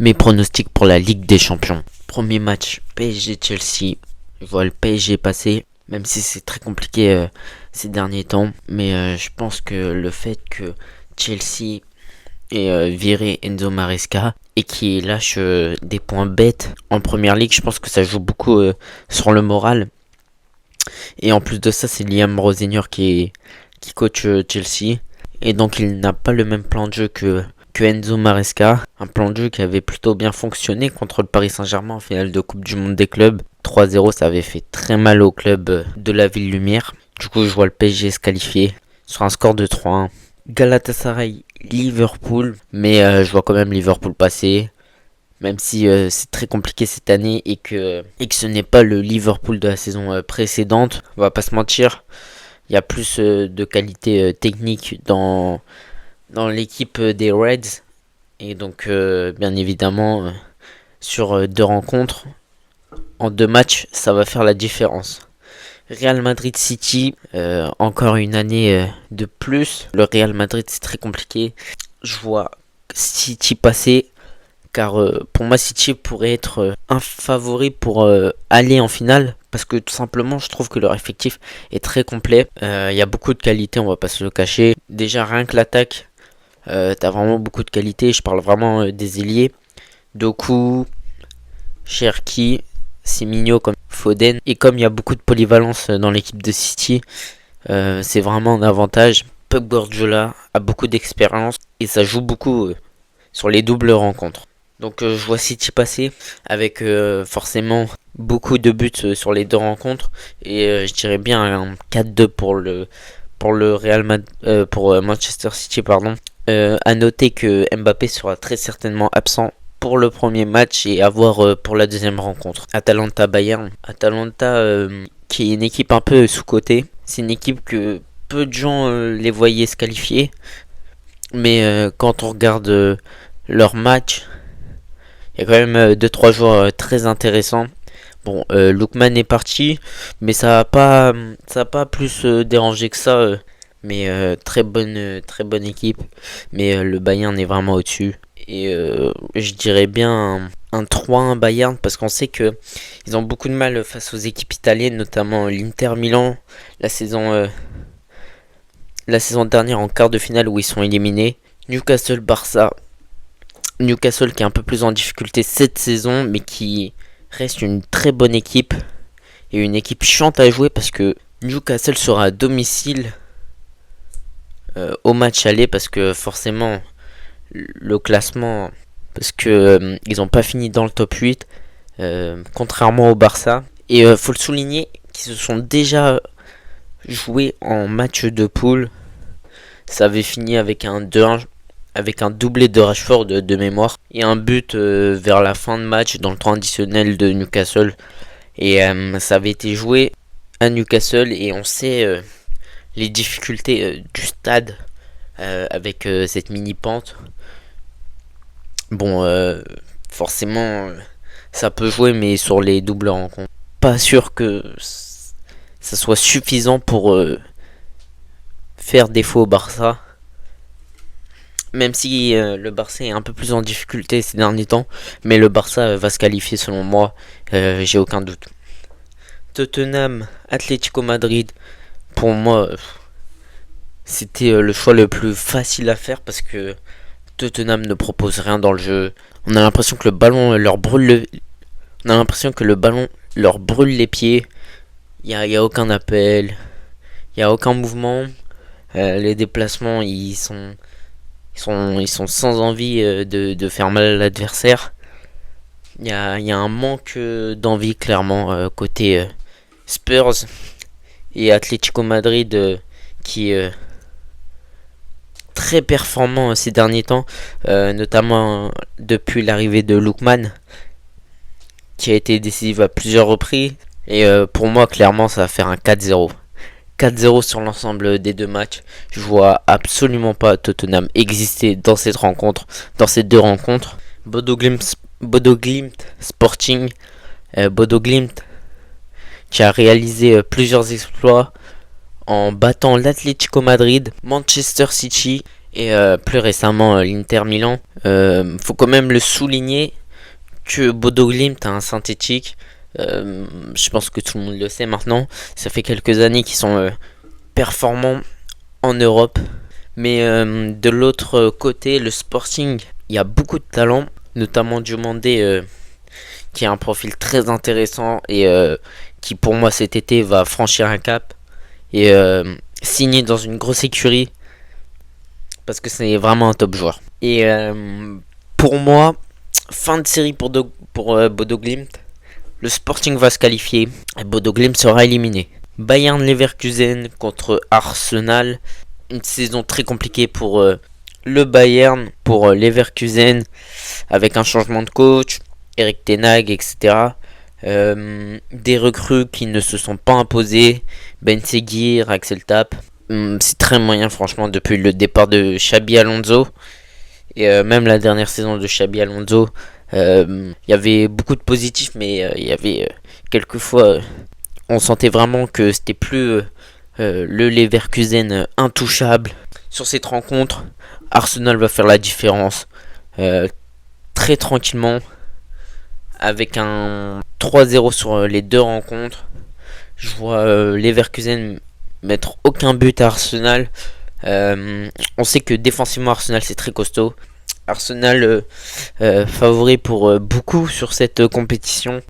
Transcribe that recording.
Mes pronostics pour la Ligue des Champions. Premier match, PSG-Chelsea. Je vois le PSG passer, même si c'est très compliqué ces derniers temps. Mais je pense que le fait que Chelsea ait viré Enzo Maresca et qu'il lâche des points bêtes en Première Ligue, je pense que ça joue beaucoup sur le moral. Et en plus de ça, c'est Liam Rosenior qui coach Chelsea. Et donc il n'a pas le même plan de jeu que Enzo Maresca, un plan de jeu qui avait plutôt bien fonctionné contre le Paris Saint-Germain en finale de Coupe du Monde des clubs. 3-0, ça avait fait très mal au club de la Ville Lumière. Du coup, je vois le PSG se qualifier sur un score de 3-1. Galatasaray, Liverpool, mais je vois quand même Liverpool passer. Même si c'est très compliqué cette année et que ce n'est pas le Liverpool de la saison précédente, on va pas se mentir. Il y a plus de qualité technique dans l'équipe des Reds. Et donc, bien évidemment, sur 2 rencontres, en 2 matchs, ça va faire la différence. Real Madrid City, encore une année de plus. Le Real Madrid, c'est très compliqué. Je vois City passer, car pour moi, City pourrait être un favori pour aller en finale. Parce que tout simplement, je trouve que leur effectif est très complet. Il y a beaucoup de qualité, on va pas se le cacher. Déjà, rien que l'attaque, t'as vraiment beaucoup de qualité. Je parle vraiment des ailiers. Doku, Cherki, Semenyo comme Foden. Et comme il y a beaucoup de polyvalence dans l'équipe de City, c'est vraiment un avantage. Pep Guardiola a beaucoup d'expérience et ça joue beaucoup sur les doubles rencontres. Donc je vois City passer avec forcément beaucoup de buts sur les 2 rencontres. Et je dirais bien un 4-2 pour Manchester City, pardon. À noter que Mbappé sera très certainement absent pour le premier match et à voir pour la deuxième rencontre. Atalanta Bayern. Atalanta qui est une équipe un peu sous-cotée. C'est une équipe que peu de gens les voyaient se qualifier. Mais quand on regarde leur match, il y a quand même 2-3 joueurs très intéressants. Bon, Lookman est parti, mais ça a pas plus dérangé que ça. Mais très bonne équipe. Mais le Bayern est vraiment au-dessus. Et je dirais bien un 3-1 Bayern, parce qu'on sait que ils ont beaucoup de mal face aux équipes italiennes, notamment l'Inter Milan la saison dernière en quart de finale où ils sont éliminés. Newcastle Barça. Newcastle qui est un peu plus en difficulté cette saison, mais qui reste une très bonne équipe et une équipe chiante à jouer, parce que Newcastle sera à domicile au match aller, parce que forcément le classement, parce que ils n'ont pas fini dans le top 8 contrairement au Barça. Et faut le souligner qu'ils se sont déjà joués en match de poule. Ça avait fini avec un 2-1, avec un doublé de Rashford de mémoire et un but vers la fin de match dans le temps additionnel de Newcastle. Et ça avait été joué à Newcastle et on sait les difficultés du stade avec cette mini pente. Bon, forcément ça peut jouer, mais sur les doubles rencontres, pas sûr que ça soit suffisant pour faire défaut au Barça. Même si le Barça est un peu plus en difficulté ces derniers temps, mais le Barça va se qualifier selon moi, j'ai aucun doute. Tottenham, Atlético Madrid, pour moi, c'était le choix le plus facile à faire, parce que Tottenham ne propose rien dans le jeu. On a l'impression que le ballon leur brûle les pieds. Il y a aucun appel, il y a aucun mouvement. Les déplacements, ils sont sans envie de faire mal à l'adversaire. Il y a un manque d'envie clairement côté Spurs. Et Atlético Madrid qui est très performant ces derniers temps, notamment depuis l'arrivée de Lookman, qui a été décisif à plusieurs reprises. Et pour moi, clairement, ça va faire un 4-0. 4-0 sur l'ensemble des 2 matchs. Je vois absolument pas Tottenham exister dans cette rencontre, dans ces 2 rencontres. Bodo Glimt Sporting, Bodo Glimt qui a réalisé plusieurs exploits en battant l'Atlético Madrid, Manchester City et plus récemment l'Inter Milan. Faut quand même le souligner que Bodo Glimt a un synthétique. Je pense que tout le monde le sait maintenant. Ça fait quelques années qu'ils sont performants en Europe. Mais de l'autre côté, le Sporting, il y a beaucoup de talent, notamment Diomandé qui a un profil très intéressant et qui pour moi cet été va franchir un cap et signer dans une grosse écurie parce que c'est vraiment un top joueur. Et pour moi, fin de série pour Bodo Glimt. Le Sporting va se qualifier et Bodo Glimt sera éliminé. Bayern Leverkusen contre Arsenal. Une saison très compliquée pour le Bayern, pour Leverkusen, avec un changement de coach, Eric Ten Hag, etc. Des recrues qui ne se sont pas imposées, Ben Seguir, Axel Tapp. C'est très moyen franchement depuis le départ de Xabi Alonso. Et même la dernière saison de Xabi Alonso, il y avait beaucoup de positifs, mais il y avait quelquefois, on sentait vraiment que c'était plus le Leverkusen intouchable. Sur cette rencontre, Arsenal va faire la différence très tranquillement avec un 3-0 sur les deux rencontres. Je vois Leverkusen mettre aucun but à Arsenal. On sait que défensivement Arsenal c'est très costaud. Arsenal favori pour beaucoup sur cette compétition.